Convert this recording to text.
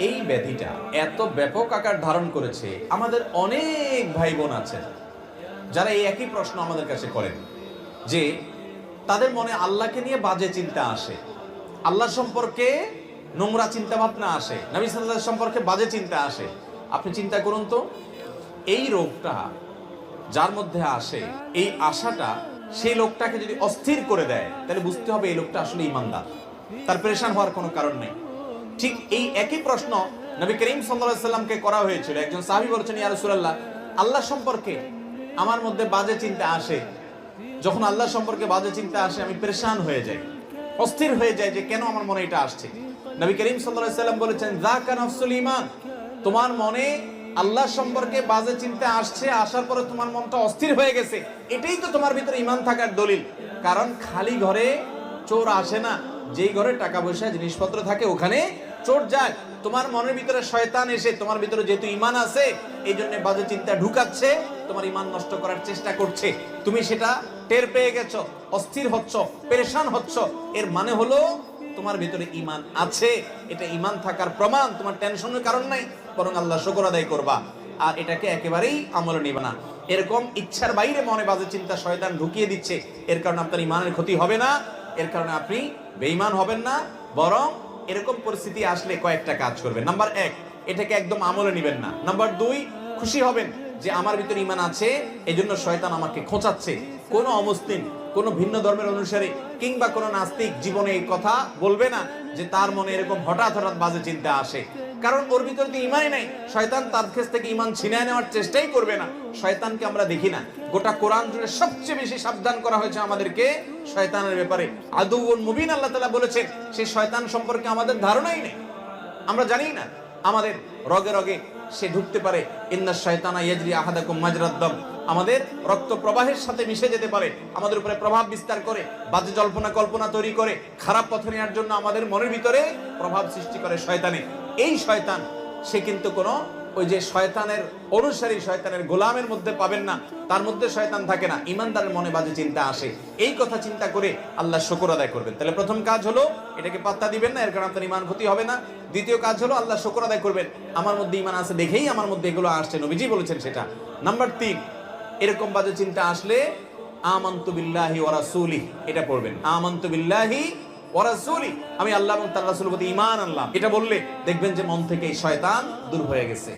এই ব্যাধিটা এত ব্যাপক আকার ধারণ করেছে, আমাদের অনেক ভাই বোন আছেন যারা এই একই প্রশ্ন আমাদের কাছে করেন যে তাদের মনে আল্লাহকে নিয়ে বাজে চিন্তা আসে, আল্লাহ সম্পর্কে নোংরা চিন্তা ভাবনা আসে, নবী সাল্লাল্লাহু আলাইহি ওয়াসাল্লাম সম্পর্কে বাজে চিন্তা আসে। আপনি চিন্তা করুন তো, এই রোগটা যার মধ্যে আসে, এই আশাটা সেই লোকটাকে যদি অস্থির করে দেয়, তাহলে বুঝতে হবে এই লোকটা আসলে ঈমানদার, তার পেরেশান হওয়ার কোনো কারণ নেই। ঠিক এই একই প্রশ্ন নবী করিম সাল্লাল্লাহু আলাইহি ওয়াসাল্লামকে করা হয়েছিল। একজন সাহাবী বলেছেন, ইয়া রাসূলুল্লাহ, আল্লাহ সম্পর্কে আমার মধ্যে বাজে চিন্তা আসে, যখন আল্লাহ সম্পর্কে বাজে চিন্তা আসে আমি পেরেশান হয়ে যাই, অস্থির হয়ে যাই যে কেন আমার মনে এটা আসছে। নবী করিম সাল্লাল্লাহু আলাইহি ওয়াসাল্লাম বলেছেন, যাকা নাফসুল ঈমান, তোমার মনে আল্লাহ সম্পর্কে বাজে চিন্তা আসছে, আসার পরে তোমার মনটা অস্থির হয়ে গেছে, এটাই তো তোমার ভিতরে ঈমান থাকার দলিল। কারণ খালি ঘরে চোর আসে না, যেই ঘরে টাকা পয়সা জিনিসপত্র থাকে ওখানে চোর যায়। তোমার মনের ভিতরে শয়তান এসে তোমার ভিতরে যেহেতু ঈমান আছে, এই জন্য বাজে চিন্তা ঢুকাচ্ছে, তোমার ঈমান নষ্ট করার চেষ্টা করছে। তুমি সেটা টের পেয়ে গেছো, অস্থির হচ্ছ, পেরেশান হচ্ছ, এর মানে হলো তোমার ভিতরে ঈমান আছে। এটা ঈমান থাকার প্রমাণ, তোমার টেনশনের কারণ নাই, বরং আল্লাহ শুকর আদায় করবা। আর এটাকে একেবারেই আমলে নিবে না। এরকম ইচ্ছার বাইরে মনে বাজে চিন্তা শয়তান ঢুকিয়ে দিচ্ছে, এর কারণে আপনার ঈমানের ক্ষতি হবে না, এর কারণে আপনি বেঈমান হবেন না, বরং এরকম পরিস্থিতি আসলে কয়েকটা কাজ করবেন। নাম্বার 1, এটাকে একদম আমলে নিবেন না। নাম্বার 2, খুশি হবেন যে আমার ভিতরে ঈমান আছে, এজন্য শয়তান আমাকে খোঁচাচ্ছে। কোন অমুসলিম, কোন ভিন্ন ধর্মের অনুসারী কিংবা কোন নাস্তিক জীবনে এই কথা বলবে না যে তার মনে এরকম হঠাৎ হঠাৎ বাজে চিন্তা আসে, কারণ ওর ভিতরে তো ঈমানই নাই। শয়তান তার কাছ থেকে ঈমান ছিনিয়ে নেওয়ার চেষ্টাই করবে না। শয়তানকে আমরা দেখি না, গোটা কোরআন জুড়ে সবচেয়ে বেশি সাবধান করা হয়েছে আমাদেরকে শয়তানের ব্যাপারে। আদুউন মুবিন আল্লাহ তাআলা বলেছেন, সেই শয়তান সম্পর্কে আমাদের ধারণাই নেই, আমরা জানি না। আমাদের রগে রগে সে ঢুকতে পারে, ইন্নাশ শায়তানা ইয়াজরি আহাদাকুম মাজরাদ দাম, আমাদের রক্ত প্রবাহের সাথে মিশে যেতে পারে, আমাদের উপরে প্রভাব বিস্তার করে, বাজে জল্পনা কল্পনা তৈরি করে, খারাপ পথে নেওয়ার জন্য আমাদের মনের ভিতরে প্রভাব সৃষ্টি করে শয়তানে। এই শয়তান সে কিন্তু কোনো ওই যে শয়তানের অনুসারী, শয়তানের গোলামের মধ্যে পাবেন না, তার মধ্যে শয়তান থাকে না। ঈমানদারের মনে বাজে চিন্তা আসে, এই কথা চিন্তা করে আল্লাহ শুকর আদায় করবেন। তাহলে প্রথম কাজ হলো এটাকে পাত্তা দিবেন না, এর কারণে আপনার ঈমান ক্ষতি হবে না। দ্বিতীয় কাজ হলো আল্লাহ শুকর আদায় করবেন, আমার মধ্যে ঈমান আছে দেখেই আমার মধ্যে এগুলো আসছে, নবীজি বলেছেন সেটা। নাম্বার 3, এরকম বাজে চিন্তা আসলে আমানতু বিল্লাহি ওয়া রাসূলিহি, এটা পড়বেন, আমানতু বিল্লাহি ওয়া রাসূলিহি, আমি আল্লাহ এবং তার রাসূলের প্রতি ঈমান আনলাম। এটা বললে দেখবেন যে মন থেকে এই শয়তান দূর হয়ে গেছে।